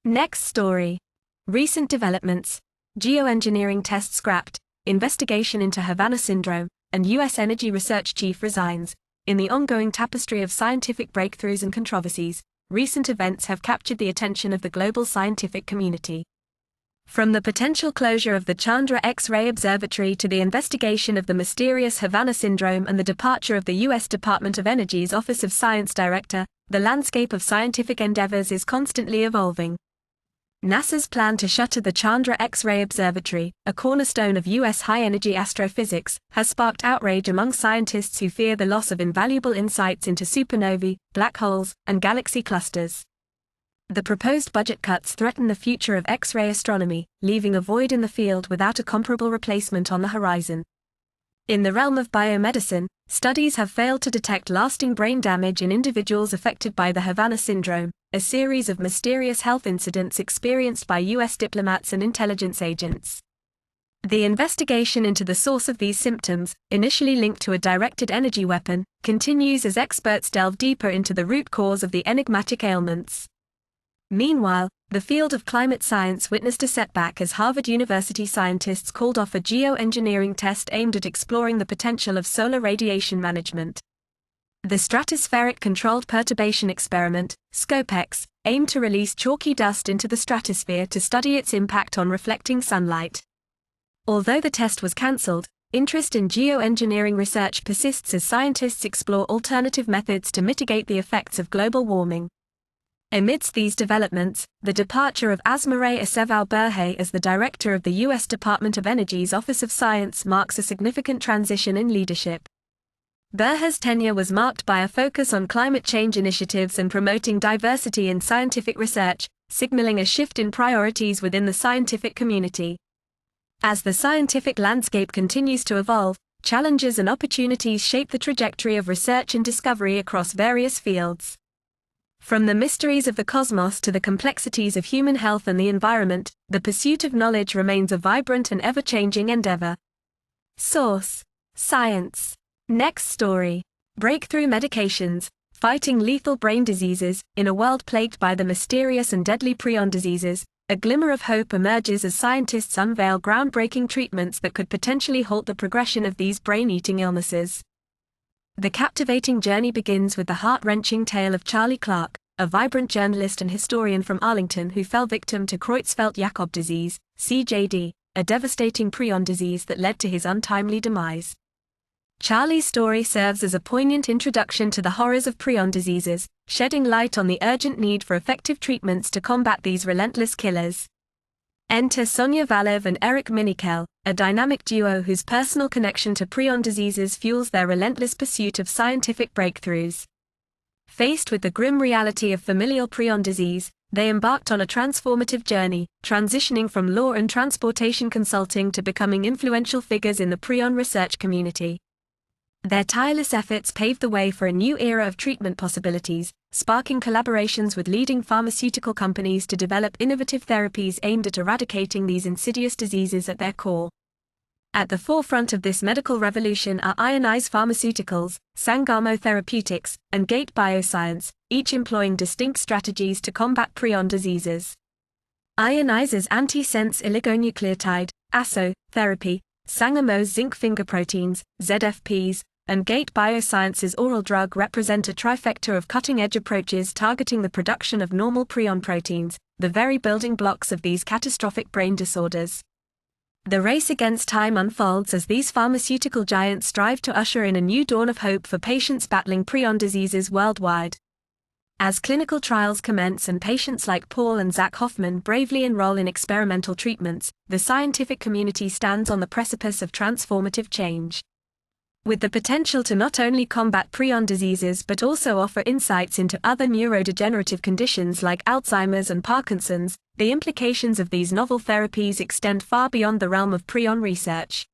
Next story. Recent developments. Geoengineering test scrapped, investigation into Havana syndrome, and U.S. energy research chief resigns. In the ongoing tapestry of scientific breakthroughs and controversies, recent events have captured the attention of the global scientific community. From the potential closure of the Chandra X-ray Observatory to the investigation of the mysterious Havana syndrome and the departure of the U.S. Department of Energy's Office of Science Director, the landscape of scientific endeavors is constantly evolving. NASA's plan to shutter the Chandra X-ray Observatory, a cornerstone of U.S. high-energy astrophysics, has sparked outrage among scientists who fear the loss of invaluable insights into supernovae, black holes, and galaxy clusters. The proposed budget cuts threaten the future of X-ray astronomy, leaving a void in the field without a comparable replacement on the horizon. In the realm of biomedicine, studies have failed to detect lasting brain damage in individuals affected by the Havana syndrome, a series of mysterious health incidents experienced by U.S. diplomats and intelligence agents. The investigation into the source of these symptoms, initially linked to a directed energy weapon, continues as experts delve deeper into the root cause of the enigmatic ailments. Meanwhile, the field of climate science witnessed a setback as Harvard University scientists called off a geoengineering test aimed at exploring the potential of solar radiation management. The Stratospheric Controlled Perturbation Experiment, SCOPEX, aimed to release chalky dust into the stratosphere to study its impact on reflecting sunlight. Although the test was cancelled, interest in geoengineering research persists as scientists explore alternative methods to mitigate the effects of global warming. Amidst these developments, the departure of Asmarae Aceval-Berhe as the director of the U.S. Department of Energy's Office of Science marks a significant transition in leadership. Berhe's tenure was marked by a focus on climate change initiatives and promoting diversity in scientific research, signaling a shift in priorities within the scientific community. As the scientific landscape continues to evolve, challenges and opportunities shape the trajectory of research and discovery across various fields. From the mysteries of the cosmos to the complexities of human health and the environment, the pursuit of knowledge remains a vibrant and ever-changing endeavor. Source: Science. Next story. Breakthrough medications, fighting lethal brain diseases. In a world plagued by the mysterious and deadly prion diseases, a glimmer of hope emerges as scientists unveil groundbreaking treatments that could potentially halt the progression of these brain-eating illnesses. The captivating journey begins with the heart-wrenching tale of Charlie Clark, a vibrant journalist and historian from Arlington who fell victim to Creutzfeldt-Jakob disease, CJD, a devastating prion disease that led to his untimely demise. Charlie's story serves as a poignant introduction to the horrors of prion diseases, shedding light on the urgent need for effective treatments to combat these relentless killers. Enter Sonia Valev and Eric Minikel, a dynamic duo whose personal connection to prion diseases fuels their relentless pursuit of scientific breakthroughs. Faced with the grim reality of familial prion disease, they embarked on a transformative journey, transitioning from law and transportation consulting to becoming influential figures in the prion research community. Their tireless efforts paved the way for a new era of treatment possibilities, sparking collaborations with leading pharmaceutical companies to develop innovative therapies aimed at eradicating these insidious diseases at their core. At the forefront of this medical revolution are Ionise Pharmaceuticals, Sangamo Therapeutics, and Gate Bioscience, each employing distinct strategies to combat prion diseases. Ionise's antisense oligonucleotide, ASO, therapy, Sangamo's zinc finger proteins, ZFPs, and Gate Bioscience's oral drug represent a trifecta of cutting-edge approaches targeting the production of normal prion proteins, the very building blocks of these catastrophic brain disorders. The race against time unfolds as these pharmaceutical giants strive to usher in a new dawn of hope for patients battling prion diseases worldwide. As clinical trials commence and patients like Paul and Zach Hoffman bravely enroll in experimental treatments, the scientific community stands on the precipice of transformative change. With the potential to not only combat prion diseases but also offer insights into other neurodegenerative conditions like Alzheimer's and Parkinson's, the implications of these novel therapies extend far beyond the realm of prion research.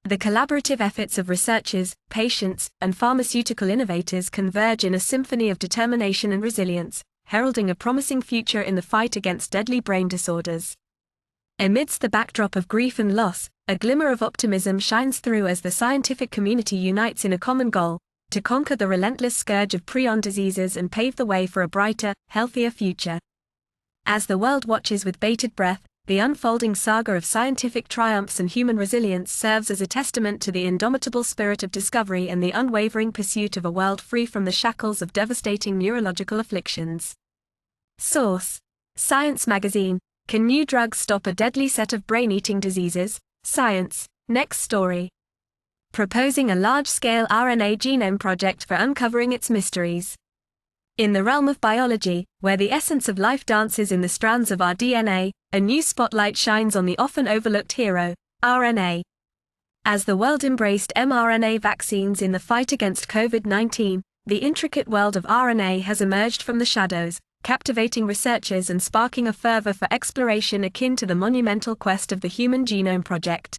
The collaborative efforts of researchers, patients, and pharmaceutical innovators converge in a symphony of determination and resilience, heralding a promising future in the fight against deadly brain disorders. Amidst the backdrop of grief and loss, a glimmer of optimism shines through as the scientific community unites in a common goal: to conquer the relentless scourge of prion diseases and pave the way for a brighter, healthier future. As the world watches with bated breath, the unfolding saga of scientific triumphs and human resilience serves as a testament to the indomitable spirit of discovery and the unwavering pursuit of a world free from the shackles of devastating neurological afflictions. Source: Science Magazine. Can new drugs stop a deadly set of brain-eating diseases? Science. Next story. Proposing a large-scale RNA genome project for uncovering its mysteries. In the realm of biology, where the essence of life dances in the strands of our DNA, a new spotlight shines on the often overlooked hero, RNA. As the world embraced mRNA vaccines in the fight against COVID-19, the intricate world of RNA has emerged from the shadows, captivating researchers and sparking a fervor for exploration akin to the monumental quest of the Human Genome Project.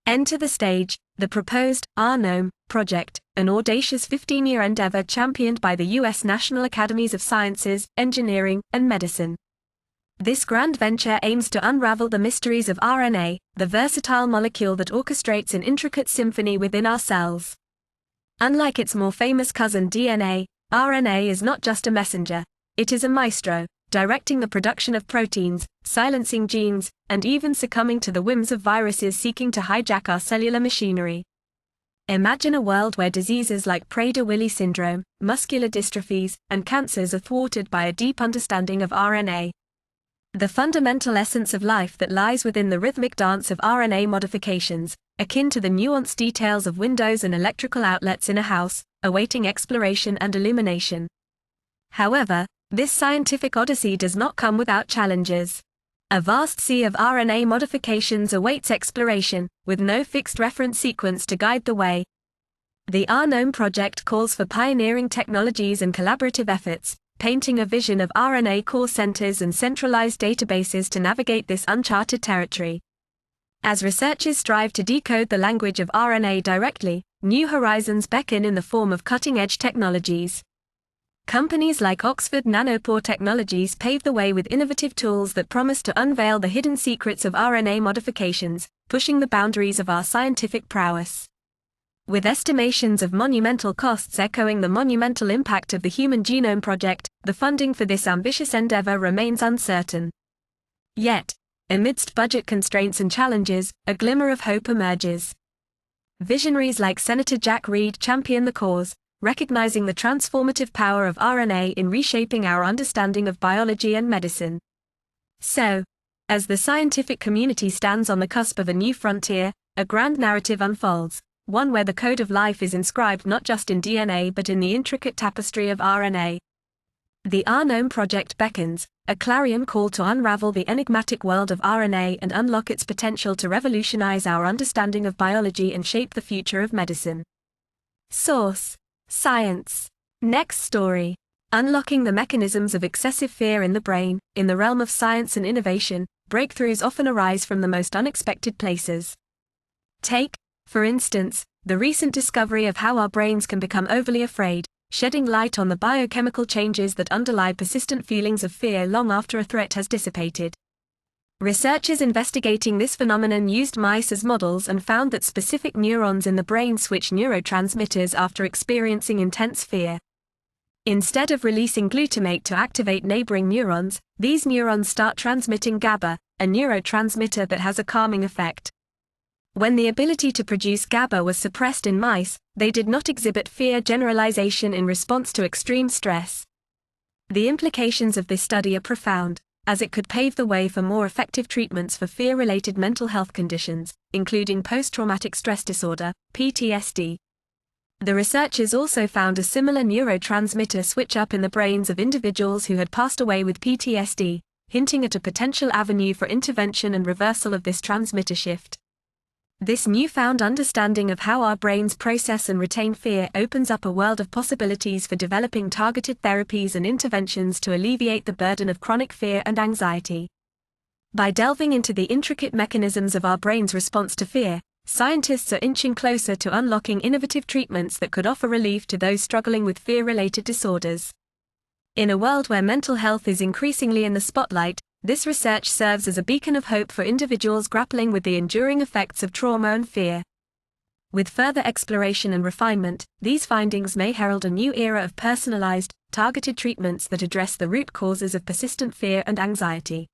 Enter the stage, the proposed RNome project, an audacious 15-year endeavor championed by the U.S. National Academies of Sciences, Engineering, and Medicine. This grand venture aims to unravel the mysteries of RNA, the versatile molecule that orchestrates an intricate symphony within our cells. Unlike its more famous cousin DNA, RNA is not just a messenger, it is a maestro, directing the production of proteins, silencing genes, and even succumbing to the whims of viruses seeking to hijack our cellular machinery. Imagine a world where diseases like Prader-Willi syndrome, muscular dystrophies, and cancers are thwarted by a deep understanding of RNA. The fundamental essence of life that lies within the rhythmic dance of RNA modifications, akin to the nuanced details of windows and electrical outlets in a house, awaiting exploration and illumination. However, this scientific odyssey does not come without challenges. A vast sea of RNA modifications awaits exploration, with no fixed reference sequence to guide the way. The RNome project calls for pioneering technologies and collaborative efforts, painting a vision of RNA core centers and centralized databases to navigate this uncharted territory. As researchers strive to decode the language of RNA directly, new horizons beckon in the form of cutting-edge technologies. Companies like Oxford Nanopore Technologies pave the way with innovative tools that promise to unveil the hidden secrets of RNA modifications, pushing the boundaries of our scientific prowess. With estimations of monumental costs echoing the monumental impact of the Human Genome Project, the funding for this ambitious endeavor remains uncertain. Yet, amidst budget constraints and challenges, a glimmer of hope emerges. Visionaries like Senator Jack Reed champion the cause, recognizing the transformative power of RNA in reshaping our understanding of biology and medicine. So, as the scientific community stands on the cusp of a new frontier, a grand narrative unfolds, one where the code of life is inscribed not just in DNA but in the intricate tapestry of RNA. The RNome project beckons, a clarion call to unravel the enigmatic world of RNA and unlock its potential to revolutionize our understanding of biology and shape the future of medicine. Source: Science. Next story. Unlocking the mechanisms of excessive fear in the brain. In the realm of science and innovation, breakthroughs often arise from the most unexpected places. Take, for instance, the recent discovery of how our brains can become overly afraid, shedding light on the biochemical changes that underlie persistent feelings of fear long after a threat has dissipated. Researchers investigating this phenomenon used mice as models and found that specific neurons in the brain switch neurotransmitters after experiencing intense fear. Instead of releasing glutamate to activate neighboring neurons, these neurons start transmitting GABA, a neurotransmitter that has a calming effect. When the ability to produce GABA was suppressed in mice, they did not exhibit fear generalization in response to extreme stress. The implications of this study are profound, as it could pave the way for more effective treatments for fear-related mental health conditions, including post-traumatic stress disorder, PTSD. The researchers also found a similar neurotransmitter switch-up in the brains of individuals who had passed away with PTSD, hinting at a potential avenue for intervention and reversal of this transmitter shift. This newfound understanding of how our brains process and retain fear opens up a world of possibilities for developing targeted therapies and interventions to alleviate the burden of chronic fear and anxiety. By delving into the intricate mechanisms of our brain's response to fear, scientists are inching closer to unlocking innovative treatments that could offer relief to those struggling with fear-related disorders. In a world where mental health is increasingly in the spotlight, this research serves as a beacon of hope for individuals grappling with the enduring effects of trauma and fear. With further exploration and refinement, these findings may herald a new era of personalized, targeted treatments that address the root causes of persistent fear and anxiety.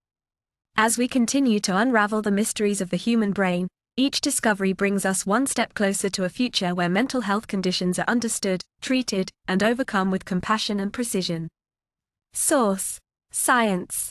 As we continue to unravel the mysteries of the human brain, each discovery brings us one step closer to a future where mental health conditions are understood, treated, and overcome with compassion and precision. Source: Science.